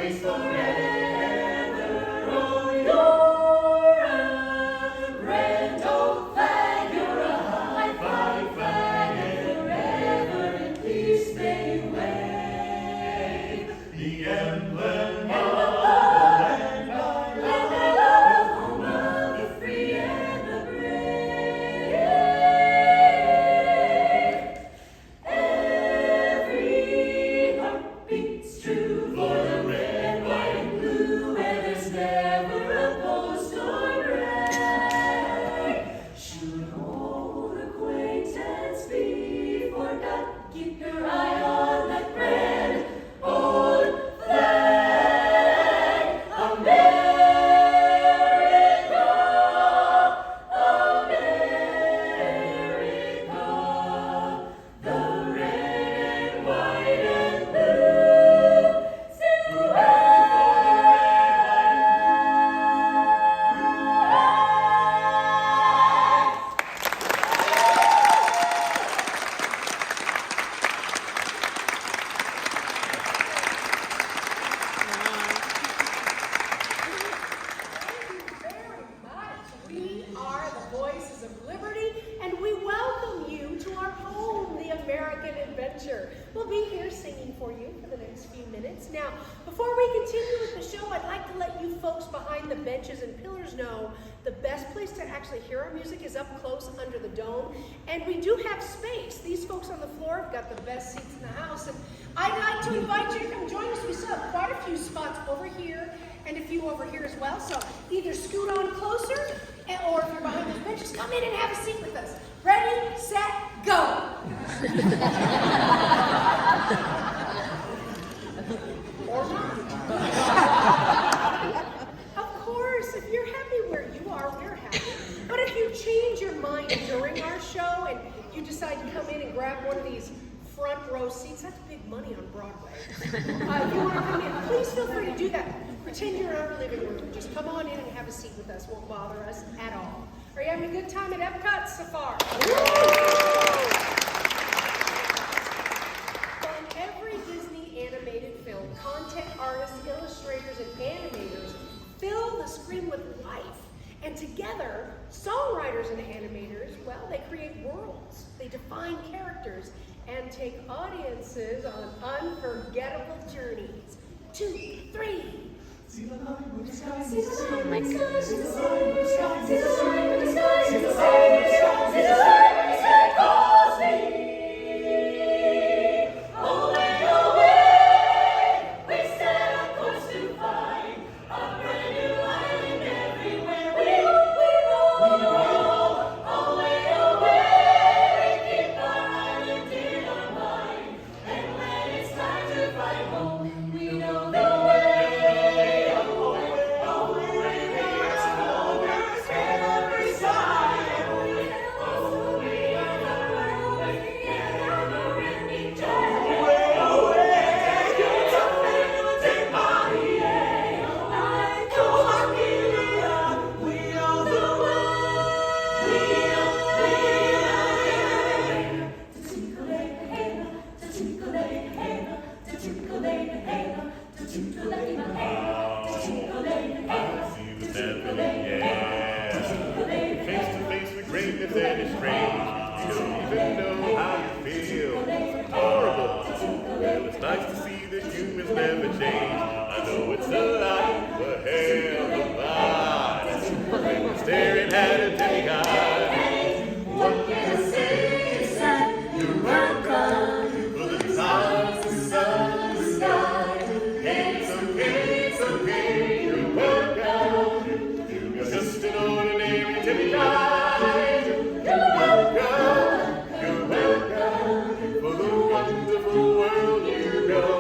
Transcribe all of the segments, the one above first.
rejoice forever. Oh, you're a grand old flag, you're a high flying flag, and forever in peace may you wave. The emblem of the land I love, home of the free and the brave. Every heart beats true for the red, white, and blue, where there's never a post or brag. Should old acquaintance be forgot, keep your eye on that red, old flag. America, America, the red, white, and blue. Sing hooray for Very much. We are the Voices of Liberty, and we welcome you to our home, the American Adventure. We'll be here singing for you for the next few minutes. Now, before we continue with the show, I'd like to let you folks behind the benches and pillars know the best place to actually hear our music is up close under the dome, and we do have space. These folks on the floor have got the best seats in the house, and I'd like to invite you to come join us. We still have quite a few spots over here and a few over here as well, so either scoot on closer, or if you're behind those benches, come in and have a seat with us. Ready, set, go! Or not. Of course, if you're happy where you are, we're happy. But if you change your mind during our show and you decide to come in and grab one of these front row seats, that's big money on Broadway. If you want to come in, please feel free to do that. Pretend you're in our living room. Just come on in and have a seat with us. Won't bother us at all. Are you having a good time at Epcot so far? From every Disney animated film, content artists, illustrators, and animators fill the screen with life. And together, songwriters and animators, well, they create worlds, they define characters, and take audiences on unforgettable journeys. 2, 3. See the line in the sky, see the line in the sky, see the line in the sky, see the line in the sky, see the line in the sky, see the line in the sky calls me. Away, away, we set a course to find a brand new island everywhere we roll. Away, away, keep our island in our mind, and when it's time to fly home, we know the way. And it's strange, you don't even know how you feel. Horrible. Well, it's nice to see that humans never change. I know it's a lie, but hell of a lie. When we're staring at a demigod, what can I say except you're welcome for the time, the sun, the sky. It's okay, you're welcome. You're just an ordinary demigod. You're welcome for the wonderful world you know.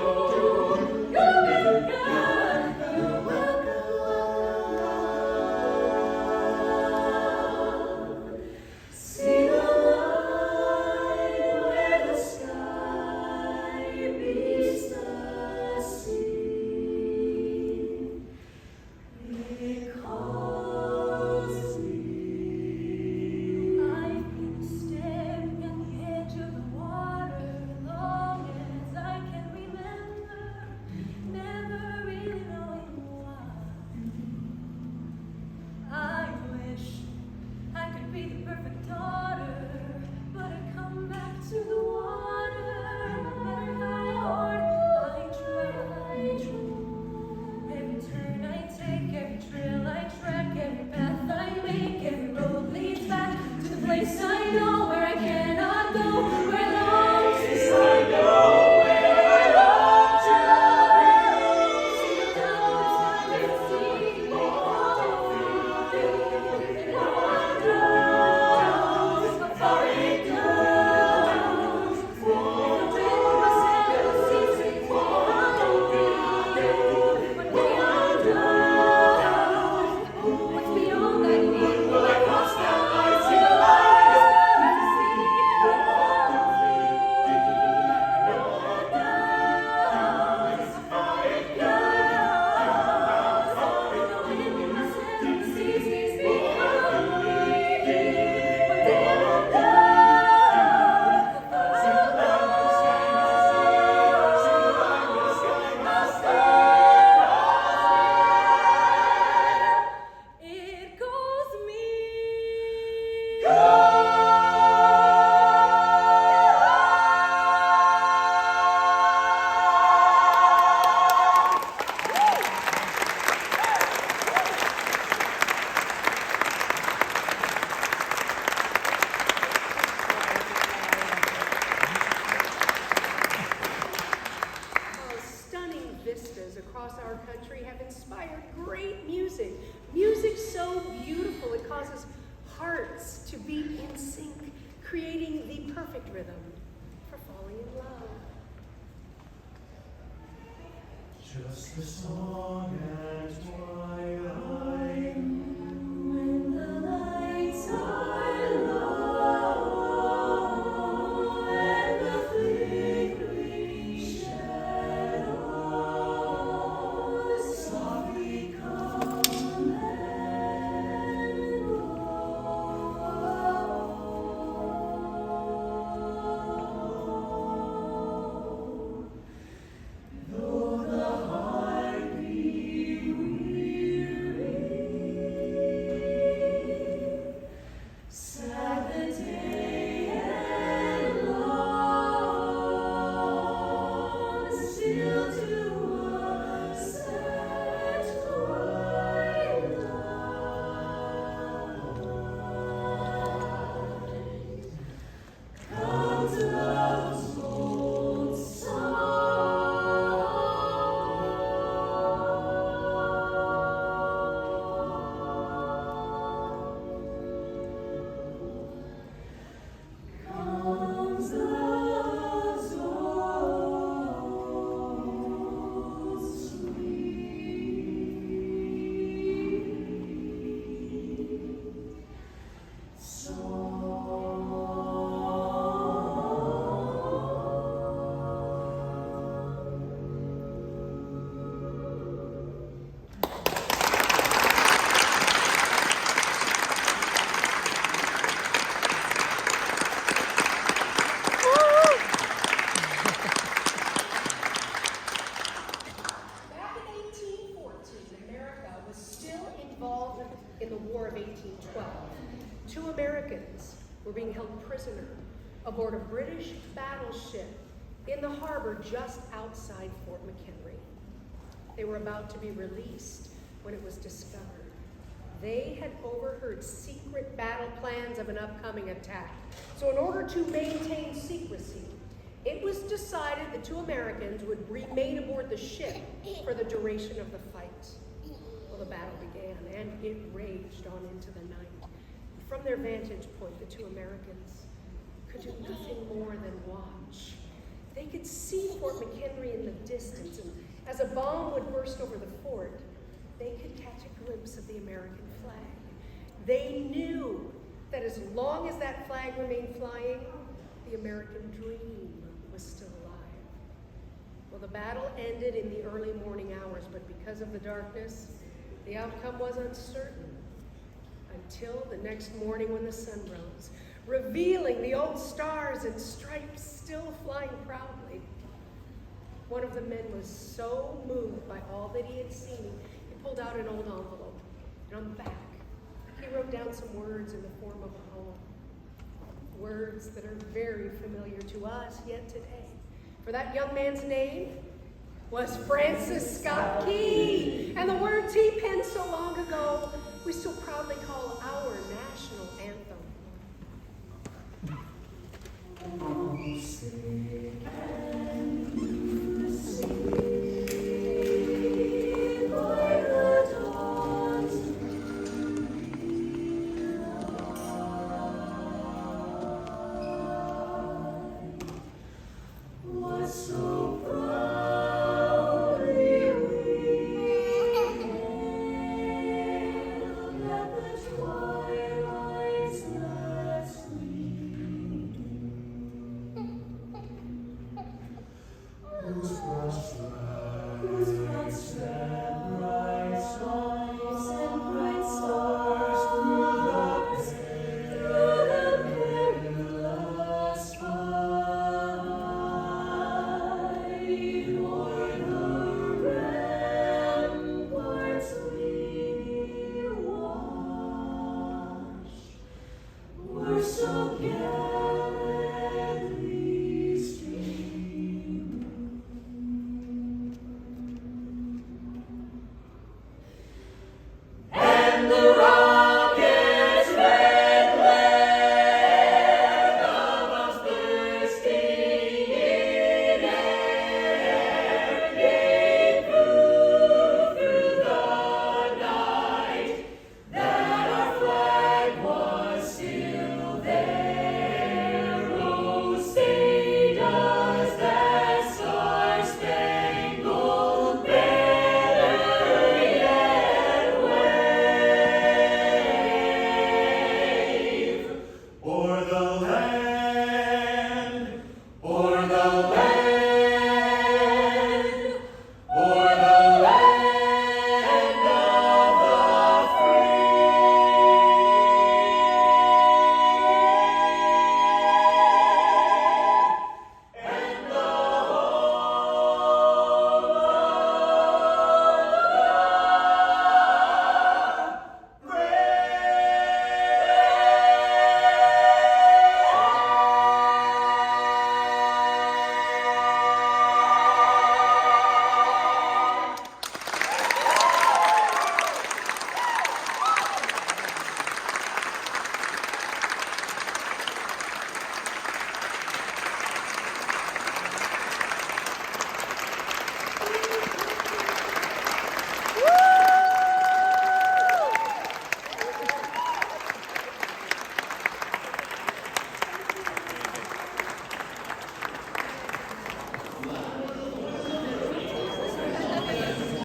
voices across our country have inspired great music. Music so beautiful it causes hearts to beat in sync, creating the perfect rhythm for falling in love. Just the song at twilight, when the lights are low, and the flickering shadows softly come and go. Though the heart be weary, sad the day and long, still to us at twilight comes love's old comes love's old sweet Back in 1814, America was still involved in the War of 1812. 2 Americans were being held prisoner aboard a British battleship in the harbor just outside Fort McHenry. They were about to be released when it was discovered. They had overheard secret battle plans of an upcoming attack. So in order to maintain secrecy, it was decided the 2 Americans would remain aboard the ship for the duration of the fight. Well, the battle began, and it raged on into the night. From their vantage point, the 2 Americans could do nothing more than watch. They could see Fort McHenry in the distance, and as a bomb would burst over the fort, they could catch a glimpse of the American flag. They knew that as long as that flag remained flying, the American dream was still alive. Well, the battle ended in the early morning hours, but because of the darkness, the outcome was uncertain until the next morning when the sun rose, revealing the old stars and stripes still flying proudly. One of the men was so moved by all that he had seen, he pulled out an old envelope, and on the back, he wrote down some words in the form of a poem. Words that are very familiar to us yet today. For that young man's name was Francis Scott Key, and the words he penned so long ago, we still proudly call our national anthem. Oh, sick